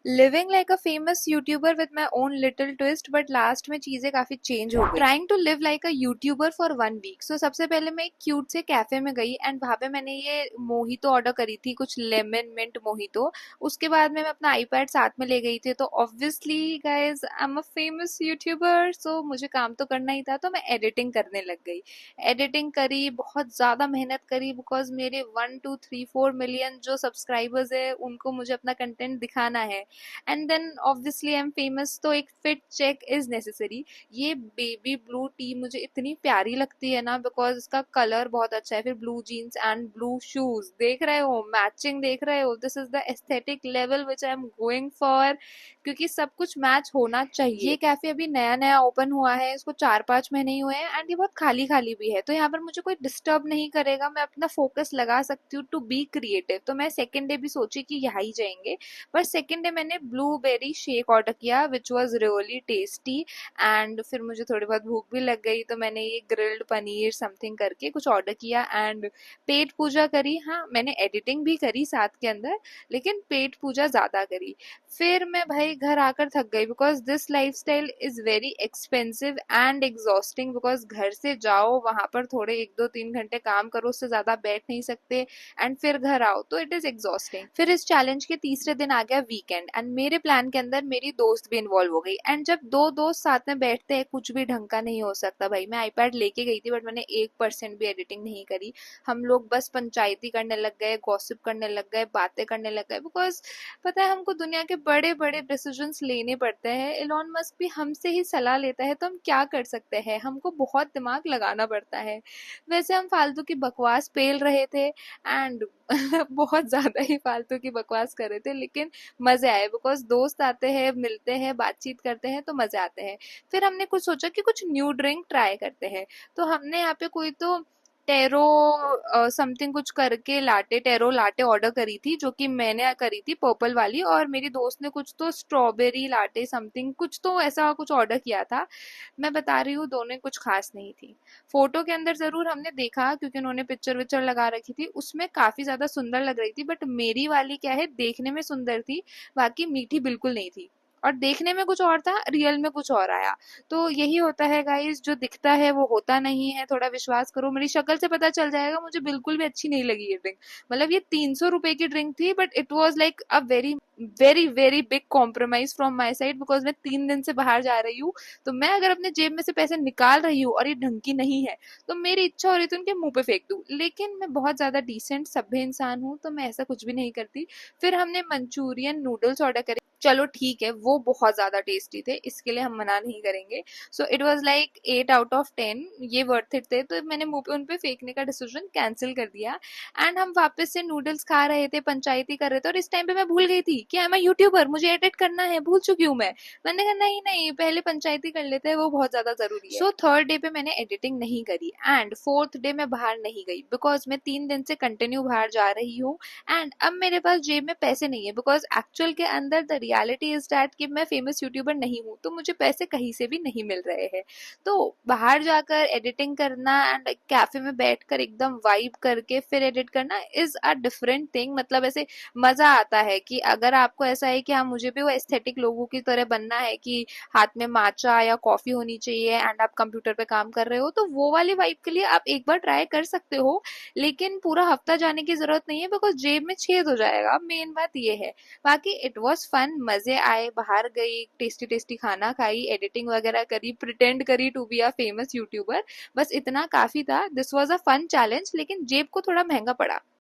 Living like a famous YouTuber with my own little twist, but last में चीजें काफी change हो गई। Trying to live like a YouTuber for 1 week. So सबसे पहले मैं एक क्यूट से कैफे में गई एंड वहां पे मैंने ये मोहितो ऑर्डर करी थी, कुछ लेमन मिंट मोहितो। उसके बाद में मैं अपना आईपैड साथ में ले गई थी, तो obviously guys I am a famous YouTuber, so मुझे काम तो करना ही था, तो मैं एडिटिंग करने लग गई। एडिटिंग करी, बहुत ज़्यादा मेहनत करी, बिकॉज मेरे 1 2 3 4 मिलियन जो सब्सक्राइबर्स है उनको मुझे अपना कंटेंट दिखाना है। And then obviously I am famous, तो एक फिट चेक इज नेसेसरी। ये बेबी ब्लू टी मुझे इतनी प्यारी लगती है ना, बिकॉज इसका कलर बहुत अच्छा है। फिर blue jeans and blue shoes, देख रहे हो मैचिंग, देख रहे हो, this is the aesthetic level which I am going for, क्योंकि सब कुछ मैच होना चाहिए। ये कैफे अभी नया नया ओपन हुआ है, इसको 4 5 महीने ही हुए हैं एंड ये बहुत खाली खाली भी है, तो यहाँ पर मुझे कोई डिस्टर्ब नहीं करेगा, मैं अपना फोकस लगा सकती हूँ टू बी क्रिएटिव। तो मैं सेकेंड डे भी सोची कि यहाँ ही जाएंगे, पर सेकेंड डे मैंने ब्लूबेरी शेक ऑर्डर किया which was really tasty. And फिर मुझे थोड़ी बहुत भूख भी लग गई, तो मैंने ये ग्रिल्ड पनीर समथिंग करके कुछ ऑर्डर किया एंड पेट पूजा करी। हाँ, मैंने एडिटिंग भी करी साथ के अंदर, लेकिन पेट पूजा ज्यादा करी। फिर मैं भाई घर आकर थक गई, because this life style is very expensive and exhausting, because घर से जाओ, वहां पर थोड़े 1 2 3 घंटे काम करो, उससे ज्यादा बैठ नहीं सकते, एंड फिर घर आओ, तो इट इज एग्जॉस्टिंग। फिर इस चैलेंज के तीसरे दिन आ गया वीकेंड एंड मेरे प्लान के अंदर मेरी दोस्त भी इन्वॉल्व हो गई। एंड जब दो दोस्त साथ में बैठते हैं, कुछ भी ढंग का नहीं हो सकता भाई। मैं आईपैड लेके गई थी, बट मैंने 1% भी एडिटिंग नहीं करी। हम लोग बस पंचायती करने लग गए, गॉसिप करने लग गए, बातें करने लग गए, बिकॉज पता है हमको दुनिया के बड़े बड़े डिसीजंस लेने पड़ते हैं। इलॉन मस्क भी हमसे ही सलाह लेता है, तो हम क्या कर सकते हैं, हमको बहुत दिमाग लगाना पड़ता है। वैसे हम फालतू की बकवास पेल रहे थे एंड बहुत ज्यादा ही फालतू की बकवास कर रहे थे, लेकिन मजे आए, बिकॉज दोस्त आते हैं, मिलते हैं, बातचीत करते हैं, तो मजे आते हैं। फिर हमने कुछ सोचा कि कुछ न्यू ड्रिंक ट्राई करते हैं, तो हमने यहाँ पे कोई तो टेरो समथिंग कुछ करके लाटे, टेरो लाटे ऑर्डर करी थी, जो कि मैंने करी थी पर्पल वाली, और मेरी दोस्त ने कुछ तो स्ट्रॉबेरी लाटे समथिंग कुछ तो ऐसा कुछ ऑर्डर किया था। मैं बता रही हूँ, दोनों कुछ खास नहीं थी। फोटो के अंदर जरूर हमने देखा, क्योंकि उन्होंने पिक्चर विक्चर लगा रखी थी, उसमें काफी ज्यादा सुंदर लग रही थी, बट मेरी वाली क्या है, देखने में सुंदर थी, बाकी मीठी बिल्कुल नहीं थी। और देखने में कुछ और था, रियल में कुछ और आया। तो यही होता है गाइस, जो दिखता है वो होता नहीं है, थोड़ा विश्वास करो, मेरी शक्ल से पता चल जाएगा। मुझे बिल्कुल भी अच्छी नहीं लगी ये ड्रिंक। मतलब ये 300 रुपए की ड्रिंक थी, but it was like a very very very big compromise from my side, because मैं 3 दिन से बाहर जा रही हूँ। तो मैं अगर अपने जेब में से पैसे निकाल रही हूँ और ये ढंग की नहीं है, तो मेरी इच्छा हो रही थी उनके मुंह पे फेंक दूं, लेकिन मैं बहुत ज्यादा डिसेंट सभ्य इंसान हूँ, तो मैं ऐसा कुछ भी नहीं करती। फिर हमने मंचूरियन नूडल्स ऑर्डर करे। चलो ठीक है, वो बहुत ज्यादा टेस्टी थे, इसके लिए हम मना नहीं करेंगे। So it was like 8 out of 10, ये वर्थ इट थे, तो मैंने मुंह पे उन पे फेंकने का डिसीजन कैंसिल कर दिया। एंड हम वापस से नूडल्स खा रहे थे, पंचायती कर रहे थे, और इस टाइम पे मैं भूल गई थी कि आई एम अ यूट्यूबर, मुझे एडिट करना है, भूल चुकी हूँ मैं। मैंने कहा नहीं नहीं, पहले पंचायती कर लेते हैं, वो बहुत ज्यादा जरूरी है। सो थर्ड डे पे मैंने एडिटिंग नहीं करी एंड फोर्थ डे मैं बाहर नहीं गई, बिकॉज मैं 3 दिन से कंटिन्यू बाहर जा रही हूँ। एंड अब मेरे पास जेब में पैसे नहीं है, बिकॉज एक्चुअल के अंदर द रियलिटी इज दैट कि मैं फेमस यूट्यूबर नहीं हूँ, तो मुझे पैसे कहीं से भी नहीं मिल रहे हैं। तो बाहर जाकर एडिटिंग करना एंड कैफे में बैठकर एकदम वाइब करके फिर एडिट करना इज अ डिफरेंट थिंग। मतलब ऐसे मजा आता है कि अगर आपको ऐसा है कि हाँ मुझे भी वो एस्थेटिक लोगों की तरह बनना है, कि हाथ में माचा या कॉफी होनी चाहिए एंड आप कंप्यूटर पे काम कर रहे हो, तो वो वाली वाइब के लिए आप एक बार ट्राई कर सकते हो। लेकिन पूरा हफ्ता जाने की जरूरत नहीं है, बिकॉज जेब में छेद हो जाएगा, मेन बात ये है। बाकी इट वॉज फन, मजे आए, बाहर गई, टेस्टी टेस्टी खाना खाई, एडिटिंग वगैरह करी, प्रिटेंड करी to be a famous YouTuber. बस इतना काफी था। This was a fun challenge, लेकिन जेब को थोड़ा महंगा पड़ा।